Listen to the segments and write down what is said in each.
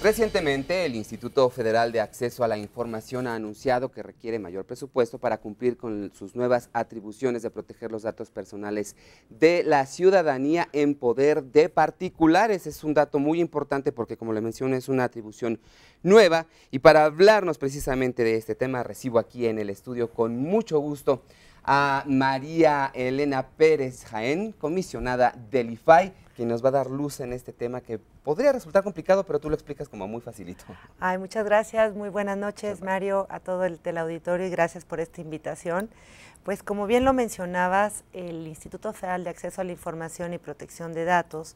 Recientemente, el Instituto Federal de Acceso a la Información ha anunciado que requiere mayor presupuesto para cumplir con sus nuevas atribuciones de proteger los datos personales de la ciudadanía en poder de particulares. Es un dato muy importante porque, como le mencioné, es una atribución nueva. Y para hablarnos precisamente de este tema, recibo aquí en el estudio con mucho gusto a María Elena Pérez Jaén, comisionada del IFAI, quien nos va a dar luz en este tema que podría resultar complicado, pero tú lo explicas como muy facilito. Ay, muchas gracias, muy buenas noches, Mario, a todo el teleauditorio, y gracias por esta invitación. Pues como bien lo mencionabas, el Instituto Federal de Acceso a la Información y Protección de Datos,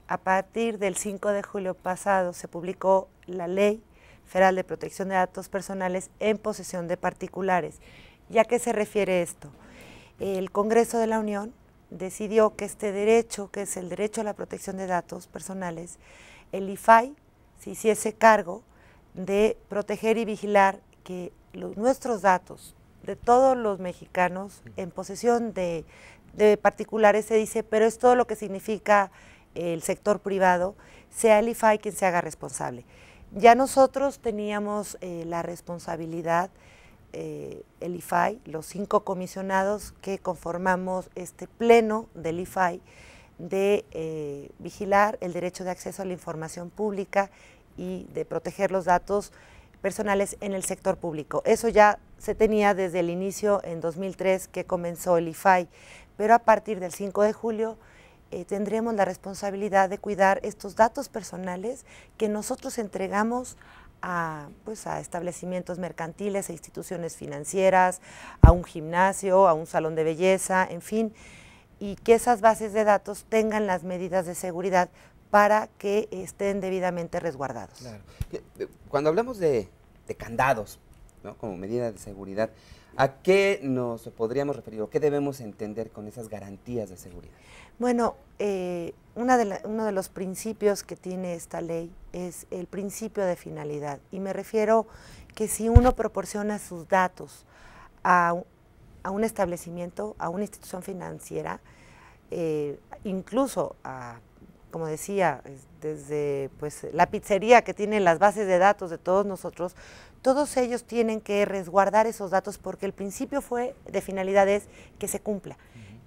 a partir del 5 de julio pasado se publicó la Ley Federal de Protección de Datos Personales en posesión de particulares. ¿Y a qué se refiere esto? El Congreso de la Unión decidió que este derecho, que es el derecho a la protección de datos personales, el IFAI se hiciese cargo de proteger y vigilar que nuestros datos de todos los mexicanos en posesión de particulares, se dice, pero es todo lo que significa el sector privado, sea el IFAI quien se haga responsable. Ya nosotros teníamos la responsabilidad, el IFAI, los 5 comisionados que conformamos este pleno del IFAI, de vigilar el derecho de acceso a la información pública y de proteger los datos personales en el sector público. Eso ya se tenía desde el inicio en 2003 que comenzó el IFAI, pero a partir del 5 de julio tendremos la responsabilidad de cuidar estos datos personales que nosotros entregamos a establecimientos mercantiles, a instituciones financieras, a un gimnasio, a un salón de belleza, en fin, y que esas bases de datos tengan las medidas de seguridad para que estén debidamente resguardados. Claro. Cuando hablamos de candados, ¿no?, como medida de seguridad, ¿a qué nos podríamos referir o qué debemos entender con esas garantías de seguridad? Bueno, uno de los principios que tiene esta ley es el principio de finalidad, y me refiero que si uno proporciona sus datos a un establecimiento, a una institución financiera, incluso como decía, desde la pizzería que tiene las bases de datos de todos nosotros, todos ellos tienen que resguardar esos datos porque el principio de finalidad es que se cumpla.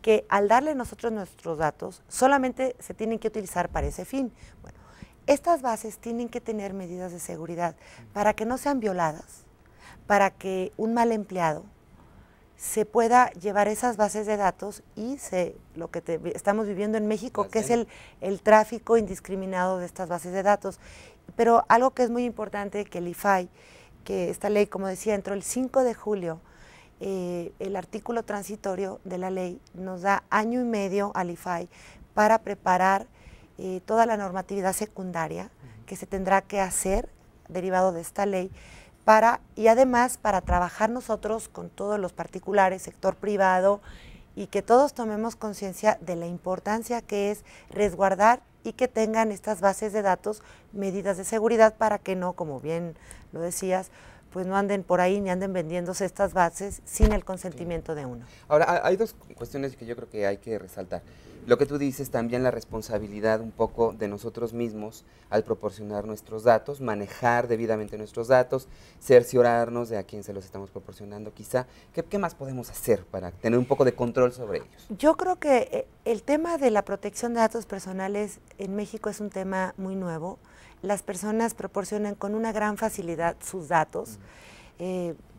Que al darle nosotros nuestros datos, solamente se tienen que utilizar para ese fin. Bueno, estas bases tienen que tener medidas de seguridad para que no sean violadas, para que un mal empleado se pueda llevar esas bases de datos y lo que estamos viviendo en México, que es el tráfico indiscriminado de estas bases de datos. Pero algo que es muy importante, que el IFAI, que esta ley, como decía, entró el 5 de julio, el artículo transitorio de la ley nos da año y medio al IFAI para preparar toda la normatividad secundaria que se tendrá que hacer derivado de esta ley, y además para trabajar nosotros con todos los particulares, sector privado, y que todos tomemos conciencia de la importancia que es resguardar y que tengan estas bases de datos medidas de seguridad para que no, como bien lo decías, pues no anden por ahí ni anden vendiéndose estas bases sin el consentimiento de uno. Ahora, hay dos cuestiones que yo creo que hay que resaltar. Lo que tú dices, también la responsabilidad un poco de nosotros mismos al proporcionar nuestros datos, manejar debidamente nuestros datos, cerciorarnos de a quién se los estamos proporcionando quizá. ¿Qué más podemos hacer para tener un poco de control sobre ellos? Yo creo que el tema de la protección de datos personales en México es un tema muy nuevo. Las personas proporcionan con una gran facilidad sus datos.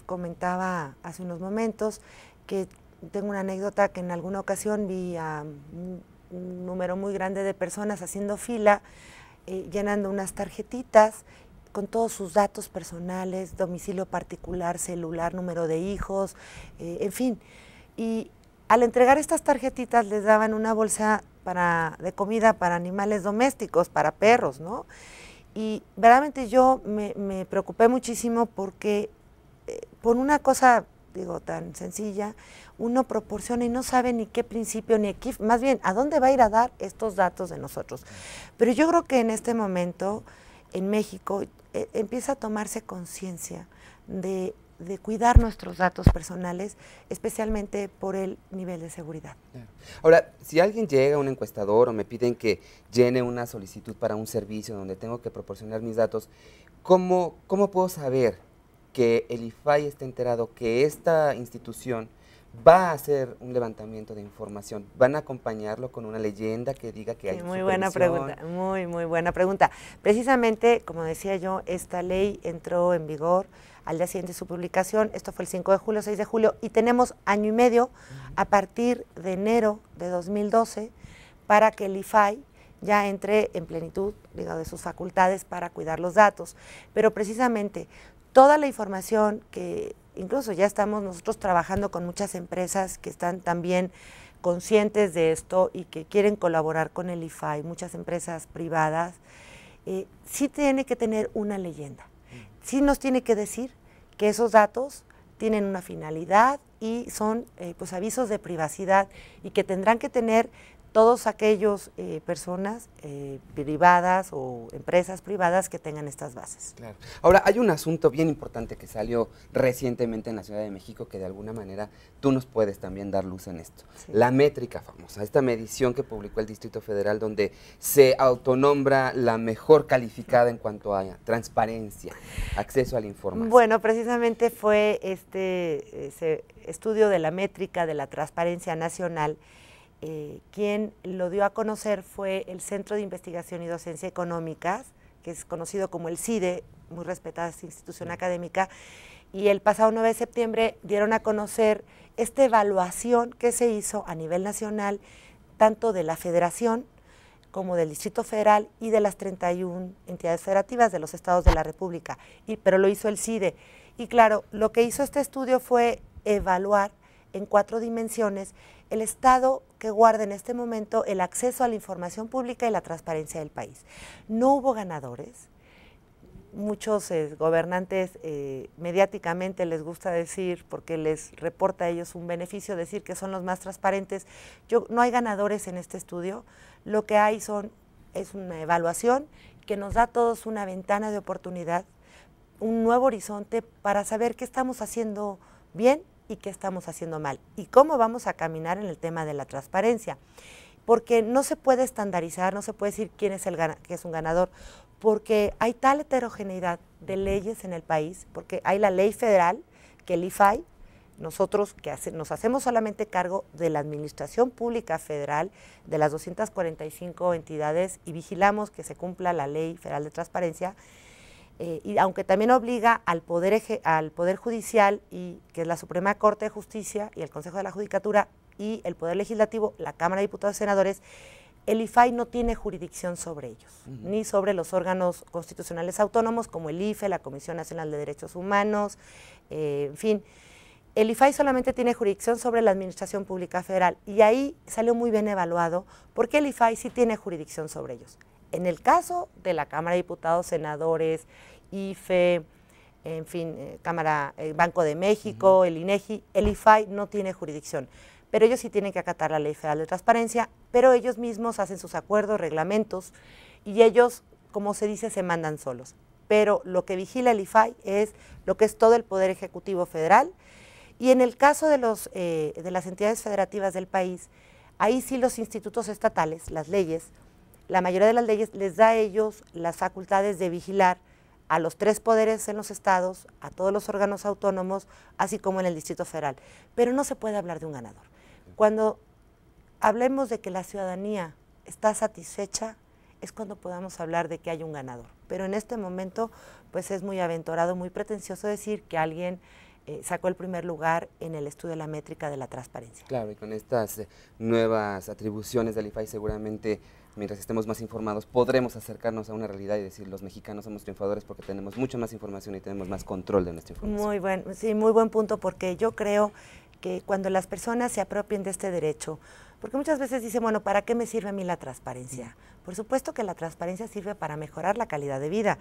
Comentaba hace unos momentos que tengo una anécdota que en alguna ocasión vi a un número muy grande de personas haciendo fila, llenando unas tarjetitas con todos sus datos personales, domicilio particular, celular, número de hijos, en fin. Y al entregar estas tarjetitas les daban una bolsa de comida para animales domésticos, para perros, ¿no? Y verdaderamente yo me preocupé muchísimo porque por una cosa, digo, tan sencilla, uno proporciona y no sabe ni qué principio, ni aquí, más bien, a dónde va a ir a dar estos datos de nosotros. Pero yo creo que en este momento, en México, empieza a tomarse conciencia de de cuidar nuestros datos personales, especialmente por el nivel de seguridad. Claro. Ahora, si alguien llega, un encuestador, o me piden que llene una solicitud para un servicio donde tengo que proporcionar mis datos, ¿cómo puedo saber que el IFAI está enterado que esta institución va a hacer un levantamiento de información? ¿Van a acompañarlo con una leyenda que diga que hay supervisión? Muy buena pregunta, muy buena pregunta. Precisamente, como decía yo, esta ley entró en vigor al día siguiente de su publicación. Esto fue el 5 de julio, 6 de julio, y tenemos año y medio a partir de enero de 2012 para que el IFAI ya entre en plenitud, digamos, de sus facultades para cuidar los datos. Pero precisamente toda la información que incluso ya estamos nosotros trabajando con muchas empresas que están también conscientes de esto y que quieren colaborar con el IFAI, muchas empresas privadas, sí tiene que tener una leyenda. Sí nos tiene que decir que esos datos tienen una finalidad y son pues avisos de privacidad y que tendrán que tener todos aquellos personas privadas o empresas privadas que tengan estas bases. Claro. Ahora, hay un asunto bien importante que salió recientemente en la Ciudad de México que de alguna manera tú nos puedes también dar luz en esto. Sí. La métrica famosa, esta medición que publicó el Distrito Federal donde se autonombra la mejor calificada en cuanto a transparencia, acceso a la información. Bueno, precisamente fue ese estudio de la métrica de la transparencia nacional. Quien lo dio a conocer fue el Centro de Investigación y Docencia Económicas, que es conocido como el CIDE, muy respetada esta institución académica, y el pasado 9 de septiembre dieron a conocer esta evaluación que se hizo a nivel nacional, tanto de la Federación como del Distrito Federal y de las 31 entidades federativas de los estados de la República, pero lo hizo el CIDE. Y claro, lo que hizo este estudio fue evaluar en 4 dimensiones el estado que guarda en este momento el acceso a la información pública y la transparencia del país. No hubo ganadores. Muchos gobernantes mediáticamente les gusta decir, porque les reporta a ellos un beneficio, decir que son los más transparentes. No hay ganadores en este estudio. Lo que hay es una evaluación que nos da a todos una ventana de oportunidad, un nuevo horizonte para saber qué estamos haciendo bien y qué estamos haciendo mal y cómo vamos a caminar en el tema de la transparencia, porque no se puede estandarizar, no se puede decir quién es que es un ganador, porque hay tal heterogeneidad de leyes en el país, porque hay la ley federal, que el IFAI, nosotros que nos hacemos solamente cargo de la administración pública federal, de las 245 entidades y vigilamos que se cumpla la ley federal de transparencia. Y aunque también obliga al Poder Judicial, que es la Suprema Corte de Justicia y el Consejo de la Judicatura y el Poder Legislativo, la Cámara de Diputados y Senadores, el IFAI no tiene jurisdicción sobre ellos, ni sobre los órganos constitucionales autónomos como el IFE, la Comisión Nacional de Derechos Humanos, en fin. El IFAI solamente tiene jurisdicción sobre la Administración Pública Federal y ahí salió muy bien evaluado porque el IFAI sí tiene jurisdicción sobre ellos. En el caso de la Cámara de Diputados, Senadores, IFE, en fin, Banco de México, el INEGI, el IFAI no tiene jurisdicción, pero ellos sí tienen que acatar la Ley Federal de Transparencia, pero ellos mismos hacen sus acuerdos, reglamentos, y ellos, como se dice, se mandan solos. Pero lo que vigila el IFAI es lo que es todo el Poder Ejecutivo Federal, y en el caso de las entidades federativas del país, ahí sí los institutos estatales, las leyes, la mayoría de las leyes les da a ellos las facultades de vigilar a los 3 poderes en los estados, a todos los órganos autónomos, así como en el Distrito Federal. Pero no se puede hablar de un ganador. Cuando hablemos de que la ciudadanía está satisfecha, es cuando podamos hablar de que hay un ganador. Pero en este momento, pues es muy aventurado, muy pretencioso decir que alguien sacó el primer lugar en el estudio de la métrica de la transparencia. Claro, y con estas nuevas atribuciones del IFAI seguramente, mientras estemos más informados, podremos acercarnos a una realidad y decir los mexicanos somos triunfadores porque tenemos mucha más información y tenemos más control de nuestra información. Muy buen punto, porque yo creo que cuando las personas se apropien de este derecho, porque muchas veces dicen, bueno, ¿para qué me sirve a mí la transparencia? Por supuesto que la transparencia sirve para mejorar la calidad de vida.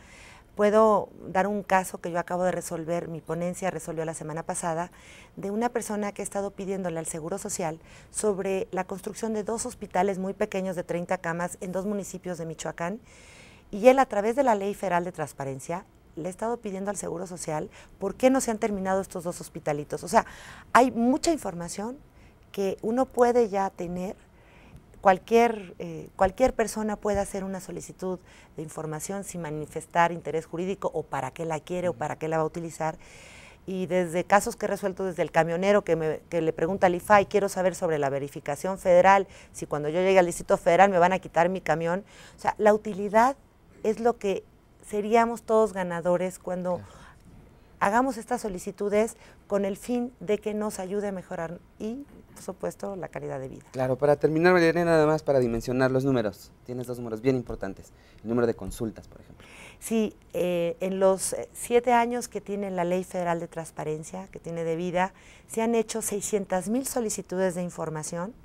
Puedo dar un caso que yo acabo de resolver, mi ponencia resolvió la semana pasada, de una persona que ha estado pidiéndole al Seguro Social sobre la construcción de 2 hospitales muy pequeños de 30 camas en 2 municipios de Michoacán, y él a través de la Ley Federal de Transparencia le he estado pidiendo al Seguro Social por qué no se han terminado estos 2 hospitalitos. O sea, hay mucha información que uno puede ya tener. Cualquier persona puede hacer una solicitud de información sin manifestar interés jurídico o para qué la quiere o para qué la va a utilizar. Y desde casos que he resuelto, desde el camionero que le pregunta al IFAI, quiero saber sobre la verificación federal, si cuando yo llegue al Distrito Federal me van a quitar mi camión. O sea, la utilidad es lo que seríamos todos ganadores cuando hagamos estas solicitudes con el fin de que nos ayude a mejorar y, por supuesto, la calidad de vida. Claro, para terminar, Marielena, nada más para dimensionar los números. Tienes 2 números bien importantes. El número de consultas, por ejemplo. Sí, en los 7 años que tiene la Ley Federal de Transparencia, que tiene de vida, se han hecho 600,000 solicitudes de información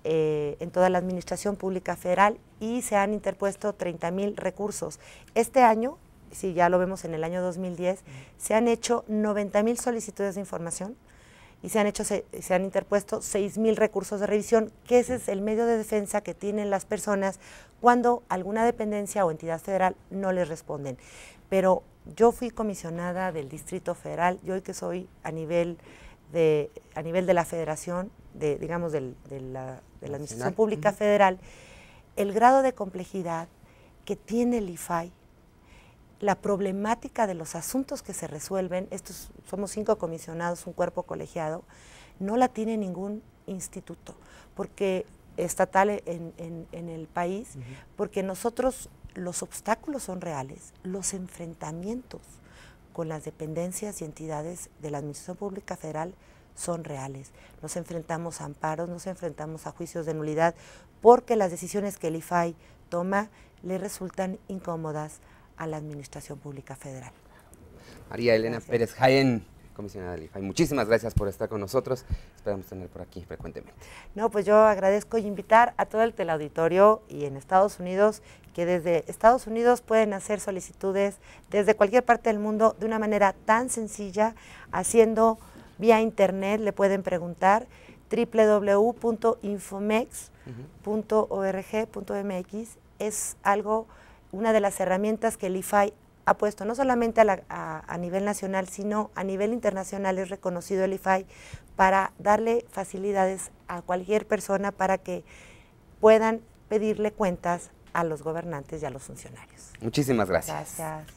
en toda la Administración Pública Federal y se han interpuesto 30,000 recursos. Este año, si ya lo vemos en el año 2010, se han hecho 90,000 solicitudes de información y se han interpuesto 6,000 recursos de revisión, que ese es el medio de defensa que tienen las personas cuando alguna dependencia o entidad federal no les responden. Pero yo fui comisionada del Distrito Federal, yo hoy que soy a nivel de la Federación, de la Administración Pública Federal, el grado de complejidad que tiene el IFAI, la problemática de los asuntos que se resuelven, somos 5 comisionados, un cuerpo colegiado, no la tiene ningún instituto estatal en el país, porque nosotros los obstáculos son reales, los enfrentamientos con las dependencias y entidades de la Administración Pública Federal son reales. Nos enfrentamos a amparos, nos enfrentamos a juicios de nulidad, porque las decisiones que el IFAI toma le resultan incómodas a la Administración Pública Federal. María Elena Pérez Jaén, comisionada del IFAI, muchísimas gracias por estar con nosotros. Esperamos tener por aquí frecuentemente. No, pues yo agradezco y invitar a todo el teleauditorio y en Estados Unidos, que desde Estados Unidos pueden hacer solicitudes desde cualquier parte del mundo de una manera tan sencilla, haciendo vía internet, le pueden preguntar www.infomex.org.mx. Es una de las herramientas que el IFAI ha puesto, no solamente a nivel nacional, sino a nivel internacional. Es reconocido el IFAI para darle facilidades a cualquier persona para que puedan pedirle cuentas a los gobernantes y a los funcionarios. Muchísimas gracias. Gracias.